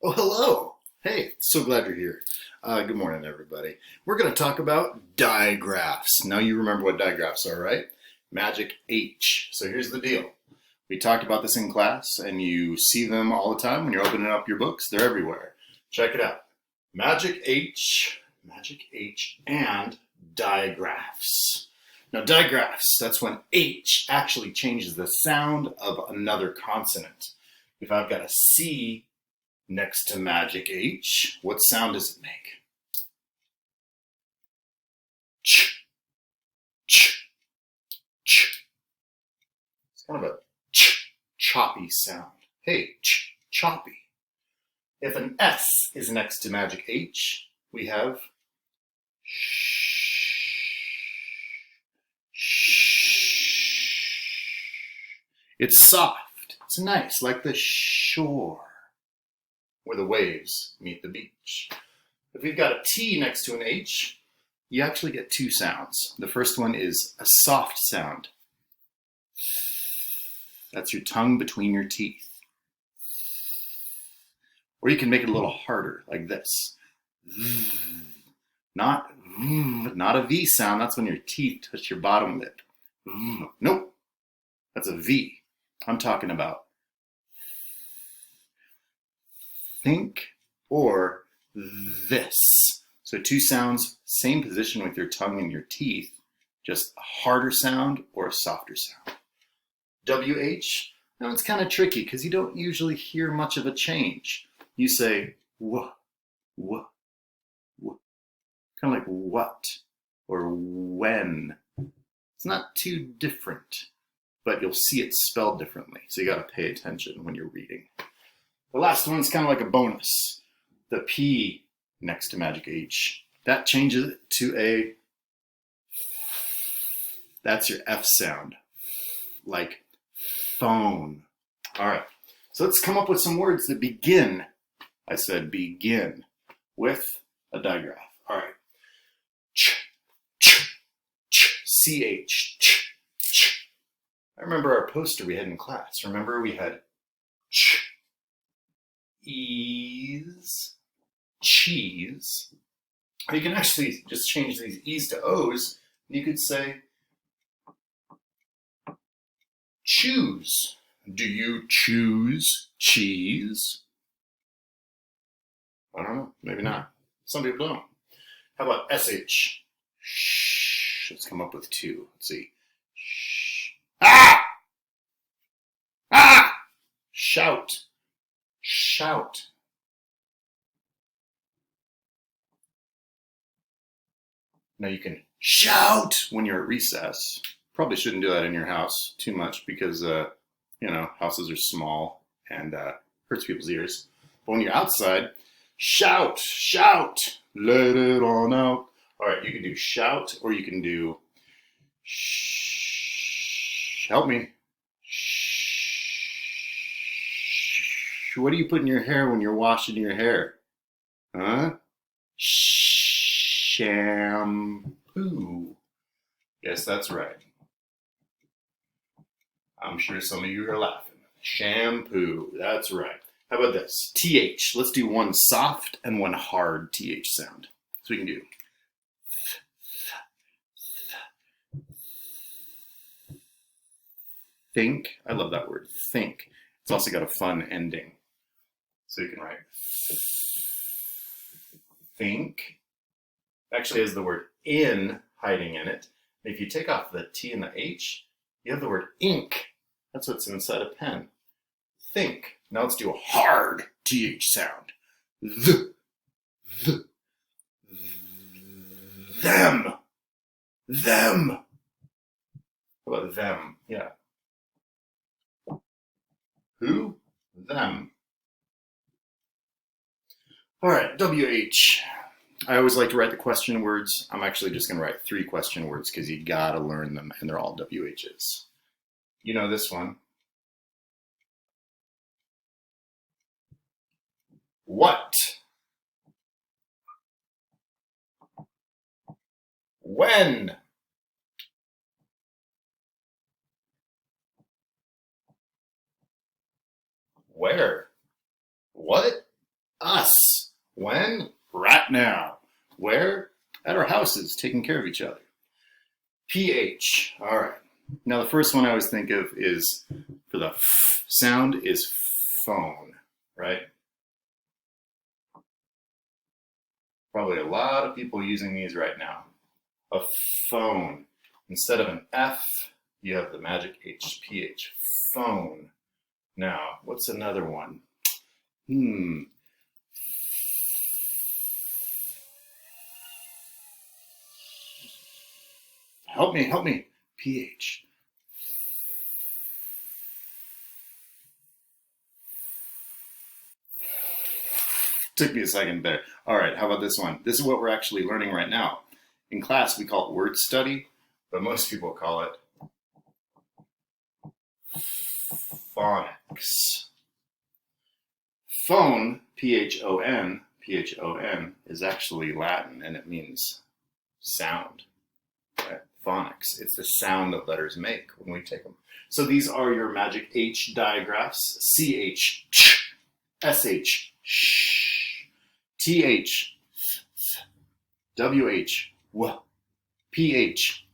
Oh, hello. Hey, so glad you're here. Good morning, everybody. We're going to talk about digraphs. Now, you remember what digraphs are, right? Magic H. So here's the deal. We talked about this in class, and you see them all the time when you're opening up your books. They're everywhere. Check it out. Magic H, and digraphs. Now, digraphs, that's when H actually changes the sound of another consonant. If I've got a C next to magic H, what sound does it make? Ch, ch, ch. It's kind of a choppy sound. Hey, choppy. If an S is next to magic H, we have sh. It's soft. It's nice, like the shore where the waves meet the beach. If we've got a T next to an H, you actually get two sounds. The first one is a soft sound. That's your tongue between your teeth. Or you can make it a little harder, like this. Not a V sound, that's when your teeth touch your bottom lip. Nope, that's a V. I'm talking about think or this. So two sounds, same position with your tongue and your teeth, just a harder sound or a softer sound. WH, now it's kind of tricky because you don't usually hear much of a change. You say wh, wh, wh, kind of like what or when. It's not too different, but you'll see it spelled differently. So you got to pay attention when you're reading. The last one's kind of like a bonus. The P next to magic H. That changes it to a, that's your F sound, like phone. All right, so let's come up with some words that begin, I said begin, with a digraph. All right, ch, ch, ch, ch, ch, ch. I remember our poster we had in class. Remember we had ch, ease, cheese. Or you can actually just change these E's to O's. And you could say, choose. Do you choose cheese? I don't know. Maybe not. Some people don't. How about SH? Shh. Let's come up with two. Let's see. Shh. Ah! Ah! Shout. Shout. Now you can shout when you're at recess. Probably shouldn't do that in your house too much because, houses are small and hurts people's ears. But when you're outside, shout, shout, let it on out. All right, you can do shout or you can do shh. Help me. Shh. What do you put in your hair when you're washing your hair? Huh? Shampoo. Yes, that's right. I'm sure some of you are laughing. Shampoo. That's right. How about this? TH. Let's do one soft and one hard TH sound. So we can do think. I love that word. Think. It's also got a fun ending. So you can write think. Actually has the word in hiding in it. If you take off the T and the H, you have the word ink. That's what's inside a pen. Think. Now let's do a hard TH sound. Them. Them. How about them? Yeah. Who? Them. All right, WH. I always like to write the question words. I'm actually just going to write 3 question words because you got to learn them, and they're all WHs. You know this one. What? When? Where? What? us. When? Right now. Where? At our houses, taking care of each other. PH. All right. Now the first one I always think of is, for the f sound, is phone, right? Probably a lot of people using these right now. A phone. Instead of an F, you have the magic H, PH. Phone. Now, what's another one? Help me. PH. Took me a second there. All right, how about this one? This is what we're actually learning right now. In class, we call it word study, but most people call it phonics. Phone, P-H-O-N, is actually Latin, and it means sound. Right? Phonics. It's the sound that letters make when we take them. So these are your magic H digraphs. C-H, ch, S-H, sh, T-H, W-H, w, P-H.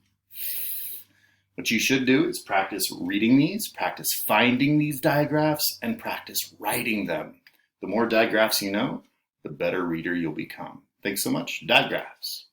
What you should do is practice reading these, practice finding these digraphs, and practice writing them. The more digraphs you know, the better reader you'll become. Thanks so much. Digraphs.